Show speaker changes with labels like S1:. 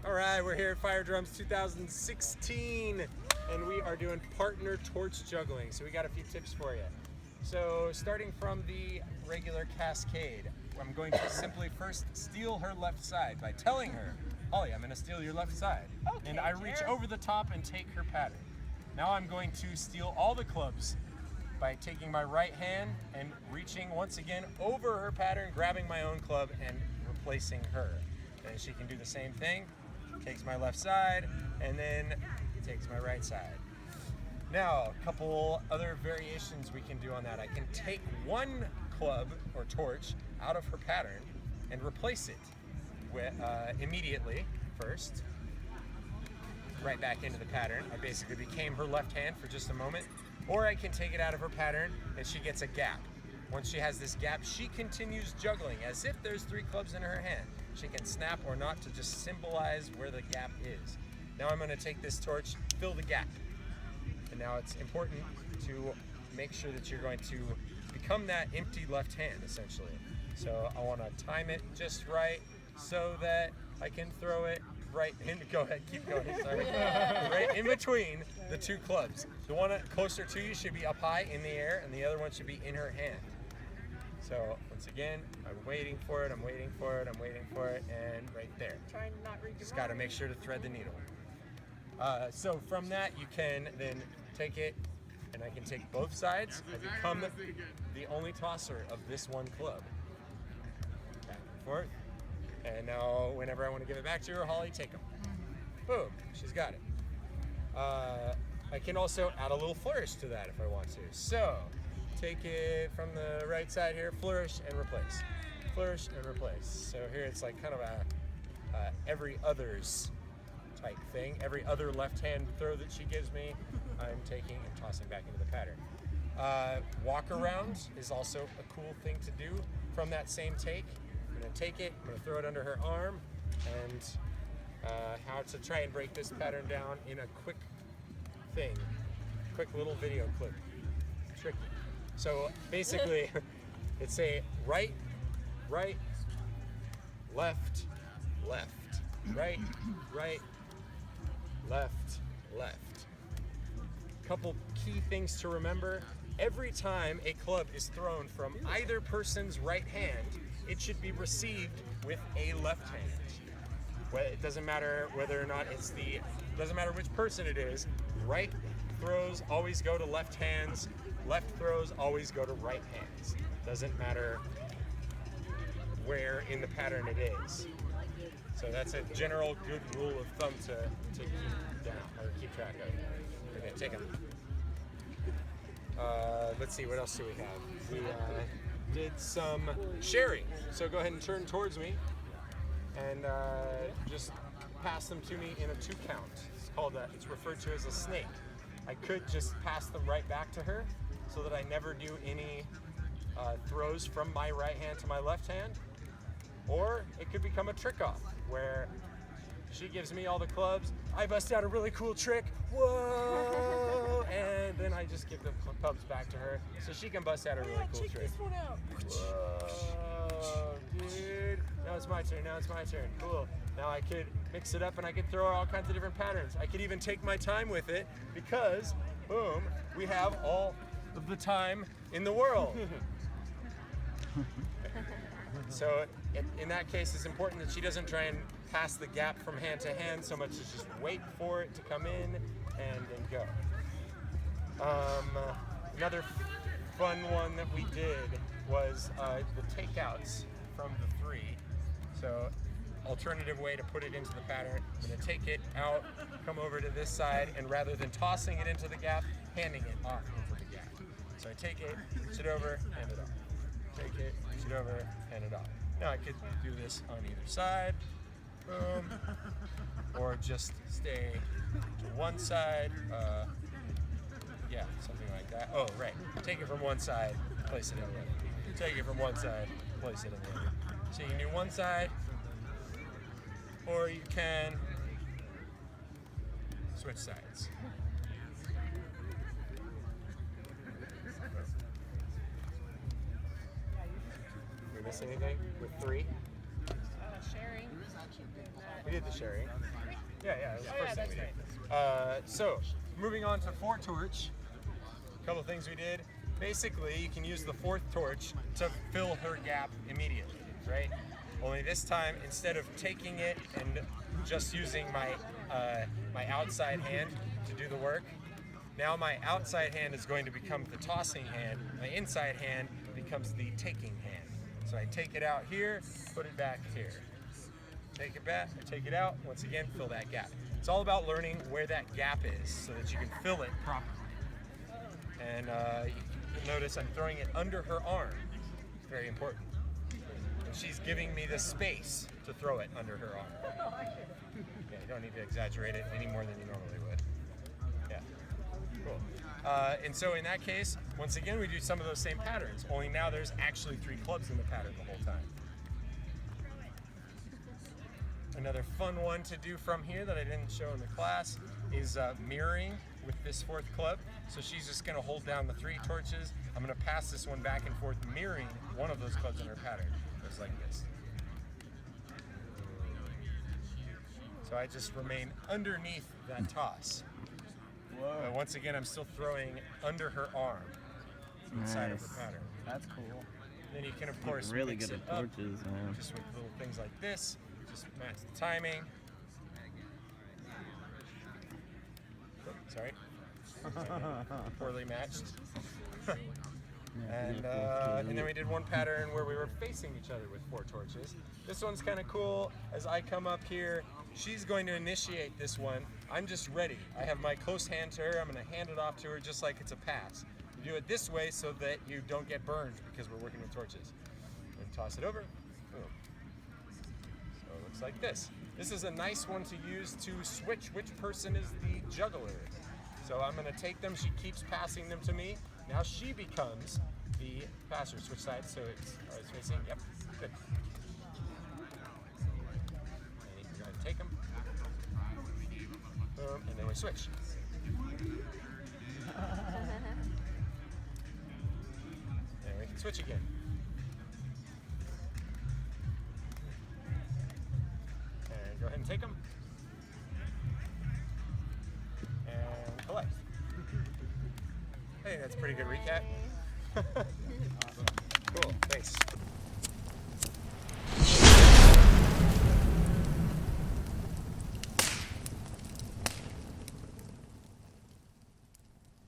S1: All right, we're here at FireDrums 2016, and we are doing partner torch juggling. So we got a few tips for you. So starting from the regular cascade, I'm going to simply first steal her left side by telling her, Holly, I'm going to steal your left side.
S2: Okay,
S1: and I reach over the top and take her pattern. Now I'm going to steal all the clubs by taking my right hand and reaching once again over her pattern, grabbing my own club and replacing her. And she can do the same thing, takes my left side and then takes my right side. Now, a couple other variations we can do on that. I can take one club or torch out of her pattern and replace it with, immediately first, right back into the pattern. I basically became her left hand for just a moment. Or I can take it out of her pattern and she gets a gap. Once she has this gap, she continues juggling as if there's 3 clubs in her hand. She can snap or not to just symbolize where the gap is. Now I'm going to take this torch, fill the gap. And now it's important to make sure that you're going to become that empty left hand, essentially. So I want to time it just right so that I can throw it right in. Go ahead, keep going. Sorry. Right in between the 2 clubs. The one closer to you should be up high in the air, and the other one should be in her hand. So once again, I'm waiting for it, I'm waiting for it, I'm waiting for it, and right there.
S2: Trying to not read your
S1: Just got to make sure to thread the needle. So from that, you can then take it, and I can take both sides. I become the only tosser of this one club. Back and forth. And now, whenever I want to give it back to her, Holly, take them. Boom, she's got it. I can also add a little flourish to that if I want to. So, take it from the right side here, flourish and replace. Flourish and replace. So here it's like kind of a every others type thing. Every other left hand throw that she gives me, I'm taking and tossing back into the pattern. Walk around is also a cool thing to do from that same take. I'm going to take it, I'm going to throw it under her arm, and how to try and break this pattern down in a quick thing. Quick little video clip. Tricky. So basically, it's a right, right, left, left, right, right, left, left. Couple key things to remember. Every time a club is thrown from either person's right hand, it should be received with a left hand. Well, it doesn't matter whether or not doesn't matter which person it is. Right throws always go to left hands. Left throws always go to right hands. Doesn't matter where in the pattern it is. So that's a general good rule of thumb to keep down or keep track of. Okay, take them. Let's see, what else do we have? We did some sharing. So go ahead and turn towards me and just pass them to me in a 2 count. It's referred to as a snake. I could just pass them right back to her so that I never do any throws from my right hand to my left hand. Or it could become a trick off where she gives me all the clubs, I bust out a really cool trick, whoa, and then I just give the clubs back to her so she can bust out a really cool
S2: check
S1: trick.
S2: this one out.
S1: Whoa, dude. Now it's my turn, cool. Now I could mix it up and I could throw all kinds of different patterns. I could even take my time with it because, boom, we have all of the time in the world. So in that case, it's important that she doesn't try and pass the gap from hand to hand so much as just wait for it to come in and then go. Another fun one that we did was the takeouts from the 3. So alternative way to put it into the pattern, I'm going to take it out, come over to this side, and rather than tossing it into the gap, handing it off into the gap. So I take it, push it over, hand it off. Take it, push it over, hand it off. Now I could do this on either side, boom, or just stay to one side, yeah, something like that. Oh, right, take it from one side, place it in the other. Take it from one side, place it in the other. So you can do one side, or you can switch sides. Did we miss anything with 3?
S2: Sharing.
S1: We did the sharing. Yeah, it was the first thing we did. So, moving on to 4 torch. A couple things we did. Basically, you can use the 4th torch to fill her gap immediately, right? Only this time, instead of taking it and just using my my outside hand to do the work, now my outside hand is going to become the tossing hand. My inside hand becomes the taking hand. So I take it out here, put it back here. Take it back, or take it out, once again, fill that gap. It's all about learning where that gap is so that you can fill it properly. And you'll notice I'm throwing it under her arm. It's very important. And she's giving me the space to throw it under her arm. Yeah, you don't need to exaggerate it any more than you normally would. Yeah, cool. And so in that case, once again, we do some of those same patterns, only now there's actually 3 clubs in the pattern the whole time. Another fun one to do from here that I didn't show in the class is mirroring with this 4th club. So she's just going to hold down the 3 torches. I'm going to pass this one back and forth, mirroring one of those clubs in her pattern, just like this. So I just remain underneath that toss.
S2: Whoa.
S1: But once again, I'm still throwing under her arm inside of her pattern.
S2: That's cool.
S1: Then you can, of course,
S3: really
S1: mix
S3: good
S1: it
S3: at
S1: up
S3: torches, man.
S1: just with little things like this. Just match the timing. Oh, sorry. Poorly matched. And then we did one pattern where we were facing each other with 4 torches. This one's kind of cool. As I come up here, she's going to initiate this one. I'm just ready. I have my close hand to her. I'm going to hand it off to her just like it's a pass. You do it this way so that you don't get burned because we're working with torches. And toss it over. Boom. So it looks like this. This is a nice one to use to switch which person is the juggler. So I'm going to take them. She keeps passing them to me. Now she becomes the passer. Switch sides so it's facing. Yep. Good. And you can go ahead and take them. Boom. And then we switch. And we can switch again. And go ahead and take them. And collect. Hey, that's a pretty good recap.